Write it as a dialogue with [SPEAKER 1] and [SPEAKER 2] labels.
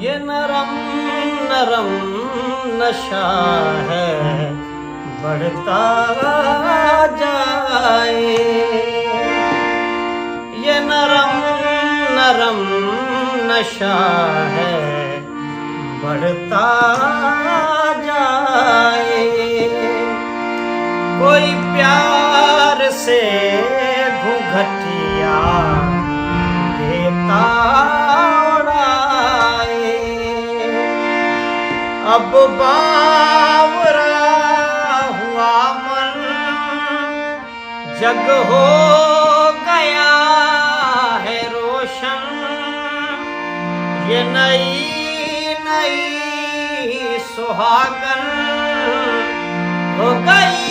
[SPEAKER 1] ये नरम नरम नशा है बढ़ता जाए। ये नरम नरम नशा है बढ़ता जाए। कोई प्यार से घूंघटिया देता उड़ाए। अब बावरा हुआ मन जग हो गया है रोशन। ये नई नई सुहागन हो गई